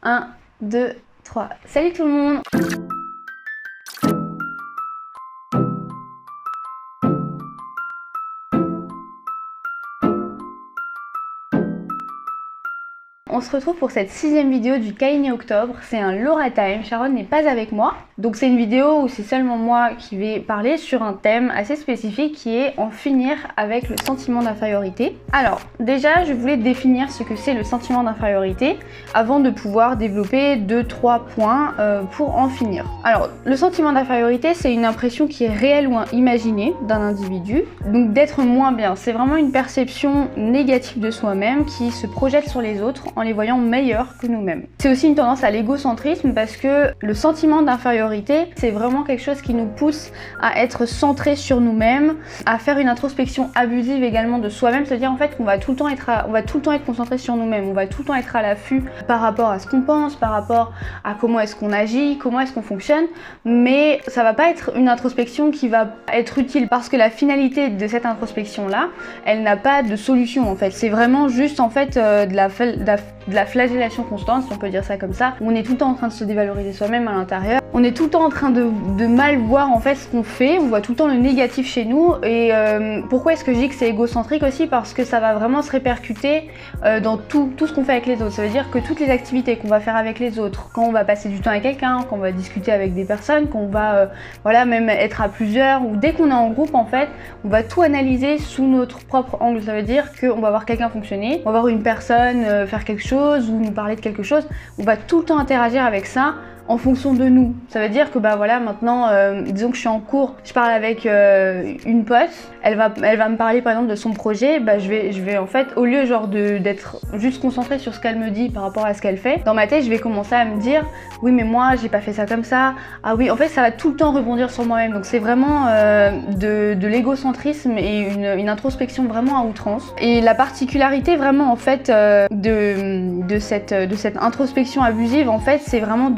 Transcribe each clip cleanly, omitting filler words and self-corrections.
1, 2, 3. Salut tout le monde! On se retrouve pour cette 6e vidéo du Kainé Octobre. C'est un Laura Time. Sharon n'est pas avec moi. Donc c'est une vidéo où c'est seulement moi qui vais parler sur un thème assez spécifique qui est en finir avec le sentiment d'infériorité. Alors déjà je voulais définir ce que c'est le sentiment d'infériorité avant de pouvoir développer 2-3 points pour en finir. Alors le sentiment d'infériorité, c'est une impression qui est réelle ou imaginée d'un individu. Donc d'être moins bien, c'est vraiment une perception négative de soi-même qui se projette sur les autres en les voyant meilleurs que nous-mêmes. C'est aussi une tendance à l'égocentrisme parce que le sentiment d'infériorité, c'est vraiment quelque chose qui nous pousse à être centré sur nous-mêmes, à faire une introspection abusive également de soi-même, c'est-à-dire en fait qu'on va tout le temps être concentré sur nous-mêmes, on va tout le temps être à l'affût par rapport à ce qu'on pense, par rapport à comment est-ce qu'on agit, comment est-ce qu'on fonctionne, mais ça va pas être une introspection qui va être utile parce que la finalité de cette introspection-là, elle n'a pas de solution en fait. C'est vraiment juste en fait de la flagellation constante, si on peut dire ça comme ça. On est tout le temps en train de se dévaloriser soi-même à l'intérieur. On est tout le temps en train de mal voir en fait ce qu'on fait. On voit tout le temps le négatif chez nous. Et pourquoi est-ce que je dis que c'est égocentrique aussi? Parce que ça va vraiment se répercuter dans tout ce qu'on fait avec les autres. Ça veut dire que toutes les activités qu'on va faire avec les autres, quand on va passer du temps avec quelqu'un, quand on va discuter avec des personnes, qu'on va voilà, même être à plusieurs, ou dès qu'on est en groupe en fait, on va tout analyser sous notre propre angle. Ça veut dire qu'on va voir quelqu'un fonctionner, on va voir une personne faire quelque chose ou nous parler de quelque chose, on va tout le temps interagir avec ça en fonction de nous. Ça veut dire que bah voilà, maintenant disons que je suis en cours, je parle avec une pote, elle va me parler par exemple de son projet, bah je vais en fait, au lieu genre d'être juste concentrée sur ce qu'elle me dit par rapport à ce qu'elle fait, dans ma tête je vais commencer à me dire oui mais moi j'ai pas fait ça comme ça, ah oui, en fait ça va tout le temps rebondir sur moi-même. Donc c'est vraiment de l'égocentrisme et une introspection vraiment à outrance. Et la particularité vraiment en fait de cette introspection abusive en fait, c'est vraiment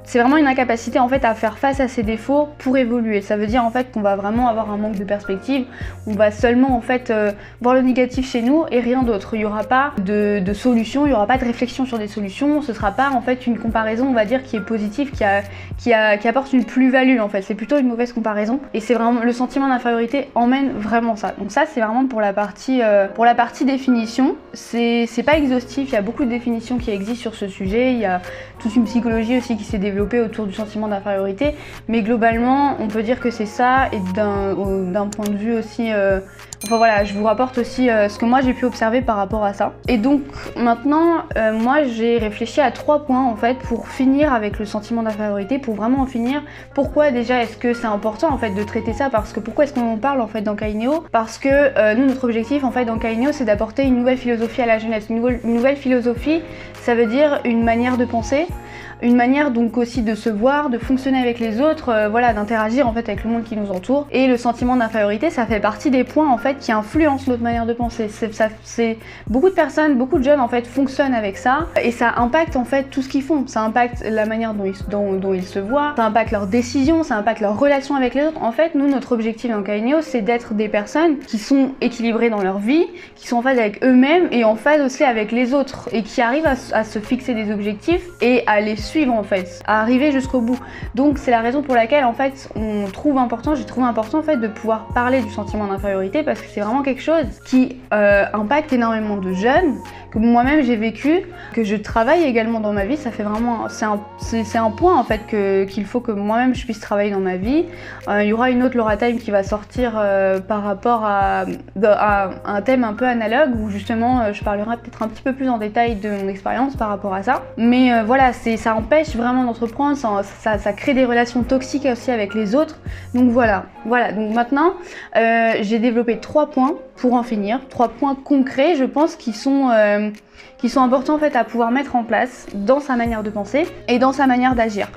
c'est vraiment une incapacité en fait à faire face à ses défauts pour évoluer. Ça veut dire en fait qu'on va vraiment avoir un manque de perspective, on va seulement en fait voir le négatif chez nous et rien d'autre. Il n'y aura pas de solution, il n'y aura pas de réflexion sur des solutions, ce sera pas en fait une comparaison on va dire qui est positive, qui apporte une plus-value en fait, c'est plutôt une mauvaise comparaison et c'est vraiment le sentiment d'infériorité emmène vraiment ça. Donc ça c'est vraiment pour la partie définition, c'est pas exhaustif, il y a beaucoup de définitions qui existent sur ce sujet, il y a toute une psychologie aussi qui s'est développée autour du sentiment d'infériorité, mais globalement on peut dire que c'est ça. Et d'un point de vue aussi enfin voilà, je vous rapporte aussi ce que moi j'ai pu observer par rapport à ça. Et donc maintenant moi j'ai réfléchi à 3 points en fait pour finir avec le sentiment d'infériorité, pour vraiment en finir. Pourquoi déjà est-ce que c'est important en fait de traiter ça? Parce que pourquoi est-ce qu'on en parle en fait dans Kainéo? Parce que nous notre objectif en fait dans Kainéo c'est d'apporter une nouvelle philosophie à la jeunesse. Une nouvelle philosophie, ça veut dire une manière de penser, une manière donc aussi de se voir, de fonctionner avec les autres, voilà, d'interagir en fait avec le monde qui nous entoure. Et le sentiment d'infériorité, ça fait partie des points en fait qui influencent notre manière de penser. C'est beaucoup de personnes, beaucoup de jeunes en fait fonctionnent avec ça et ça impacte en fait tout ce qu'ils font. Ça impacte la manière dont ils se voient, ça impacte leurs décisions, ça impacte leurs relations avec les autres. En fait, nous notre objectif dans Kainéo, c'est d'être des personnes qui sont équilibrées dans leur vie, qui sont en phase avec eux-mêmes et en phase aussi avec les autres et qui arrivent à se fixer des objectifs et à les suivre en fait, à arriver jusqu'au bout. Donc c'est la raison pour laquelle en fait j'ai trouvé important en fait de pouvoir parler du sentiment d'infériorité parce que c'est vraiment quelque chose qui impacte énormément de jeunes, que moi-même j'ai vécu, que je travaille également dans ma vie. Ça fait vraiment, c'est un point en fait qu'il faut que moi-même je puisse travailler dans ma vie. Il y aura une autre Laura Time qui va sortir par rapport à un thème un peu analogue où justement je parlerai peut-être un petit peu plus en détail de mon expérience par rapport à ça. Mais voilà, ça empêche vraiment d'entreprendre, ça crée des relations toxiques aussi avec les autres. Donc voilà, donc maintenant j'ai développé 3 points pour en finir, 3 points concrets je pense qui sont importants en fait à pouvoir mettre en place dans sa manière de penser et dans sa manière d'agir.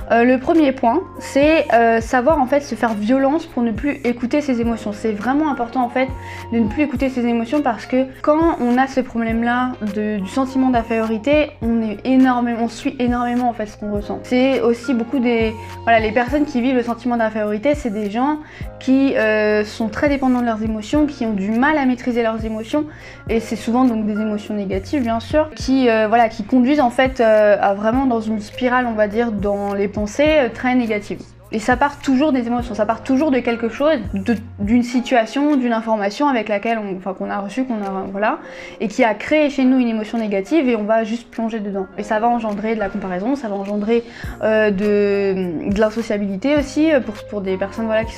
Le premier point, c'est savoir en fait se faire violence pour ne plus écouter ses émotions. C'est vraiment important en fait de ne plus écouter ses émotions parce que quand on a ce problème-là du sentiment d'infériorité, on suit énormément en fait ce qu'on ressent. C'est aussi beaucoup les personnes qui vivent le sentiment d'infériorité, c'est des gens qui sont très dépendants de leurs émotions, qui ont du mal à maîtriser leurs émotions et c'est souvent donc des émotions négatives négatives bien sûr, qui conduisent en fait à vraiment dans une spirale, on va dire, dans les pensées très négatives. Et ça part toujours des émotions, ça part toujours de quelque chose, d'une situation, d'une information avec laquelle qu'on a reçu, voilà, et qui a créé chez nous une émotion négative, et on va juste plonger dedans. Et ça va engendrer de la comparaison, ça va engendrer de l'insociabilité aussi pour des personnes voilà, qui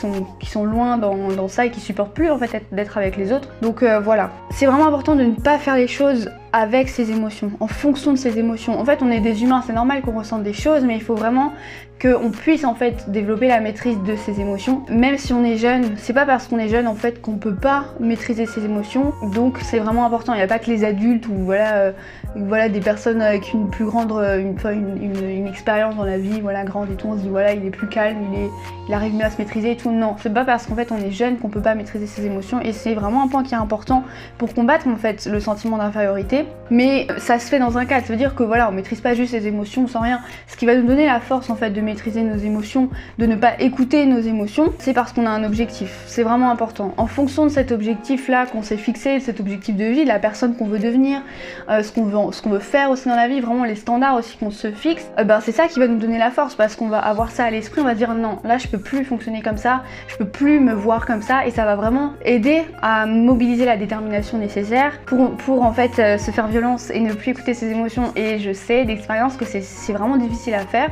sont loin dans ça et qui supportent plus en fait d'être avec les autres. Donc voilà, c'est vraiment important de ne pas faire les choses avec ses émotions, en fonction de ses émotions. En fait, on est des humains, c'est normal qu'on ressente des choses, mais il faut vraiment qu'on puisse en fait développer la maîtrise de ses émotions. Même si on est jeune, c'est pas parce qu'on est jeune en fait qu'on peut pas maîtriser ses émotions. Donc c'est vraiment important. Il n'y a pas que les adultes ou voilà des personnes avec une plus grande, une expérience dans la vie, voilà grande et tout. On se dit voilà il est plus calme, il arrive mieux à se maîtriser et tout. Non, c'est pas parce qu'en fait on est jeune qu'on peut pas maîtriser ses émotions. Et c'est vraiment un point qui est important pour combattre en fait le sentiment d'infériorité. Mais ça se fait dans un cadre. Ça veut dire que voilà on maîtrise pas juste ses émotions sans rien. Ce qui va nous donner la force en fait de maîtriser nos émotions, de ne pas écouter nos émotions, c'est parce qu'on a un objectif. C'est vraiment important. En fonction de cet objectif-là qu'on s'est fixé, cet objectif de vie, la personne qu'on veut devenir, ce qu'on veut faire aussi dans la vie, vraiment les standards aussi qu'on se fixe, c'est ça qui va nous donner la force parce qu'on va avoir ça à l'esprit, on va dire non, là je peux plus fonctionner comme ça, je peux plus me voir comme ça et ça va vraiment aider à mobiliser la détermination nécessaire pour en fait se faire violence et ne plus écouter ses émotions. Et je sais d'expérience que c'est vraiment difficile à faire.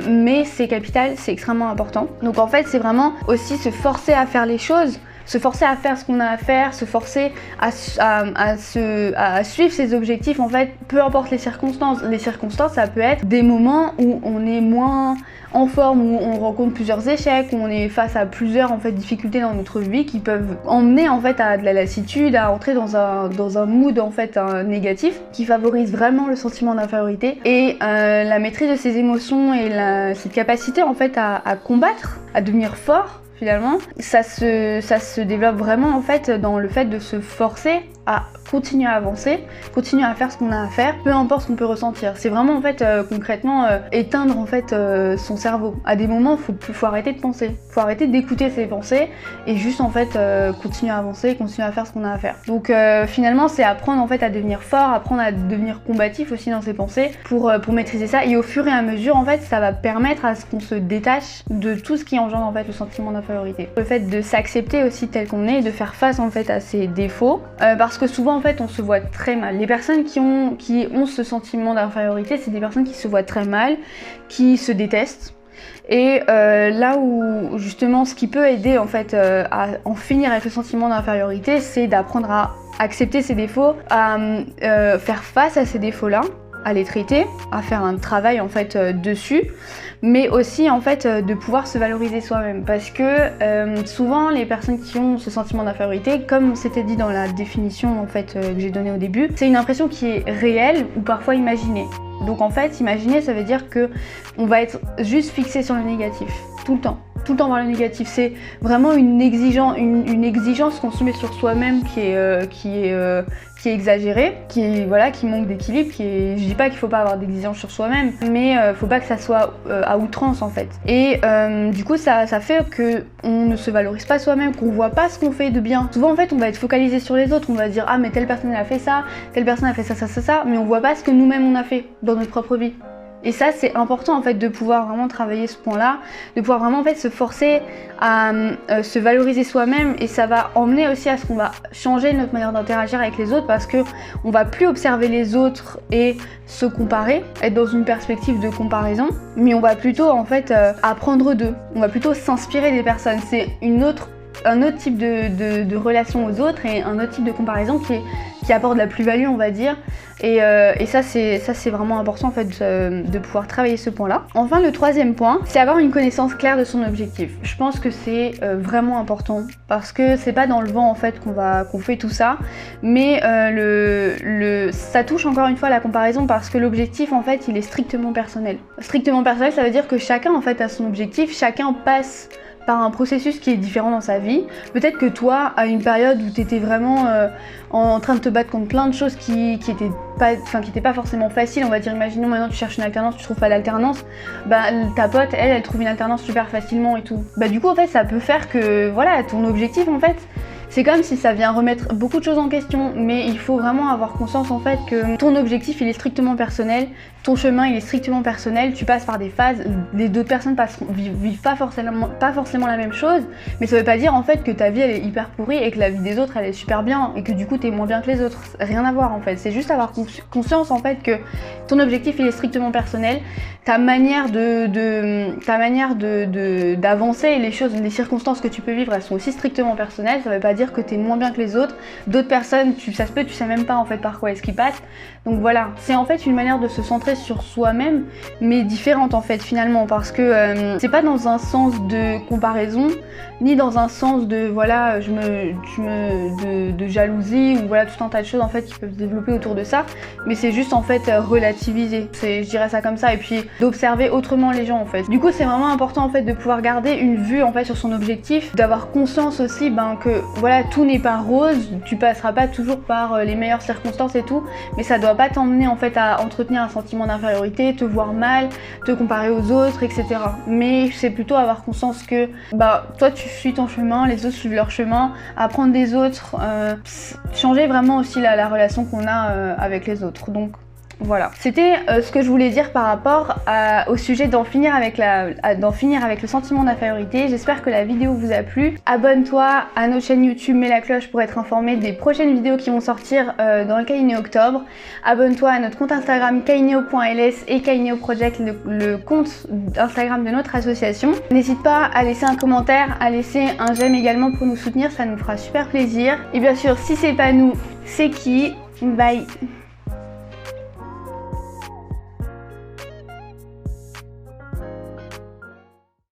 Mais c'est capital, c'est extrêmement important. Donc en fait c'est vraiment aussi se forcer à faire les choses, se forcer à faire ce qu'on a à faire, se forcer à suivre ses objectifs en fait, peu importe les circonstances. Les circonstances ça peut être des moments où on est moins en forme, où on rencontre plusieurs échecs, où on est face à plusieurs en fait difficultés dans notre vie qui peuvent emmener en fait à de la lassitude, à entrer dans un mood en fait négatif qui favorise vraiment le sentiment d'infériorité. Et la maîtrise de ses émotions et cette capacité en fait à combattre, à devenir fort finalement, ça se développe vraiment en fait dans le fait de se forcer à continuer à avancer, continuer à faire ce qu'on a à faire, peu importe ce qu'on peut ressentir. C'est vraiment en fait concrètement éteindre en fait son cerveau. À des moments, faut arrêter de penser, faut arrêter d'écouter ses pensées et juste en fait continuer à avancer, continuer à faire ce qu'on a à faire. Donc finalement, c'est apprendre en fait à devenir fort, apprendre à devenir combatif aussi dans ses pensées pour maîtriser ça. Et au fur et à mesure, en fait, ça va permettre à ce qu'on se détache de tout ce qui engendre en fait le sentiment d'infériorité. Le fait de s'accepter aussi tel qu'on est, de faire face en fait à ses défauts, parce que souvent en fait on se voit très mal. Les personnes qui ont ce sentiment d'infériorité, c'est des personnes qui se voient très mal, qui se détestent. Et là où justement ce qui peut aider en fait à en finir avec le sentiment d'infériorité, c'est d'apprendre à accepter ses défauts, à faire face à ces défauts-là, à les traiter, à faire un travail en fait dessus, mais aussi en fait de pouvoir se valoriser soi-même, parce que souvent les personnes qui ont ce sentiment d'infériorité, comme on s'était dit dans la définition en fait que j'ai donnée au début, c'est une impression qui est réelle ou parfois imaginée. Donc en fait, imaginer, ça veut dire que on va être juste fixé sur le négatif tout le temps vers le négatif. C'est vraiment une exigence qu'on se met sur soi-même qui est exagérée, qui manque d'équilibre, je dis pas qu'il faut pas avoir d'exigence sur soi-même, mais faut pas que ça soit à outrance en fait. Et du coup ça fait que on ne se valorise pas soi-même, qu'on voit pas ce qu'on fait de bien. Souvent en fait on va être focalisé sur les autres, on va dire ah mais telle personne elle a fait ça, telle personne a fait ça, mais on voit pas ce que nous-mêmes on a fait dans notre propre vie. Et ça c'est important en fait de pouvoir vraiment travailler ce point-là, de pouvoir vraiment en fait se forcer à se valoriser soi-même, et ça va emmener aussi à ce qu'on va changer notre manière d'interagir avec les autres, parce que on va plus observer les autres et se comparer, être dans une perspective de comparaison, mais on va plutôt en fait apprendre d'eux, on va plutôt s'inspirer des personnes. C'est un autre type de relation aux autres et un autre type de comparaison qui apporte de la plus-value on va dire, et ça c'est vraiment important en fait de pouvoir travailler ce point là. Enfin le troisième point, c'est avoir une connaissance claire de son objectif. Je pense que c'est vraiment important, parce que c'est pas dans le vent en fait qu'on fait tout ça, mais ça touche encore une fois la comparaison, parce que l'objectif en fait il est strictement personnel. Strictement personnel, ça veut dire que chacun en fait a son objectif, chacun passe par un processus qui est différent dans sa vie. Peut-être que toi, à une période où tu étais vraiment en train de te battre contre plein de choses qui étaient pas forcément faciles, on va dire, imaginons maintenant tu cherches une alternance, tu trouves pas d'alternance, ta pote, elle trouve une alternance super facilement et tout. Du coup en fait ça peut faire que voilà, ton objectif en fait, c'est comme si ça vient remettre beaucoup de choses en question, mais il faut vraiment avoir conscience en fait que ton objectif il est strictement personnel, ton chemin il est strictement personnel, tu passes par des phases, les d'autres personnes vivent pas forcément la même chose, mais ça veut pas dire en fait que ta vie elle est hyper pourrie et que la vie des autres elle est super bien et que du coup t'es moins bien que les autres, rien à voir en fait, c'est juste avoir conscience en fait que ton objectif il est strictement personnel, ta manière d'avancer, les circonstances que tu peux vivre elles sont aussi strictement personnelles, ça veut pas dire que t'es moins bien que les autres, d'autres personnes, ça se peut, tu sais même pas en fait par quoi est-ce qu'ils passent, donc voilà, c'est en fait une manière de se centrer sur soi-même, mais différente en fait finalement, parce que c'est pas dans un sens de comparaison, ni dans un sens de voilà, de jalousie, ou voilà tout un tas de choses en fait qui peuvent se développer autour de ça, mais c'est juste en fait relativiser, je dirais ça comme ça, et puis d'observer autrement les gens en fait. Du coup c'est vraiment important en fait de pouvoir garder une vue en fait sur son objectif, d'avoir conscience aussi que voilà tout n'est pas rose, tu passeras pas toujours par les meilleures circonstances et tout, mais ça doit pas t'emmener en fait à entretenir un sentiment d'infériorité, te voir mal, te comparer aux autres, etc. Mais c'est plutôt avoir conscience que toi tu suis ton chemin, les autres suivent leur chemin, apprendre des autres, changer vraiment aussi la relation qu'on a avec les autres. Donc voilà, c'était ce que je voulais dire par rapport au sujet d'en finir avec le sentiment d'infériorité. J'espère que la vidéo vous a plu. Abonne-toi à notre chaîne YouTube, mets la cloche pour être informé des prochaines vidéos qui vont sortir dans le Kaineo Octobre. Abonne-toi à notre compte Instagram kaineo.ls et Kaineo Project, le compte Instagram de notre association. N'hésite pas à laisser un commentaire, à laisser un j'aime également pour nous soutenir, ça nous fera super plaisir. Et bien sûr, si c'est pas nous, c'est qui? Bye.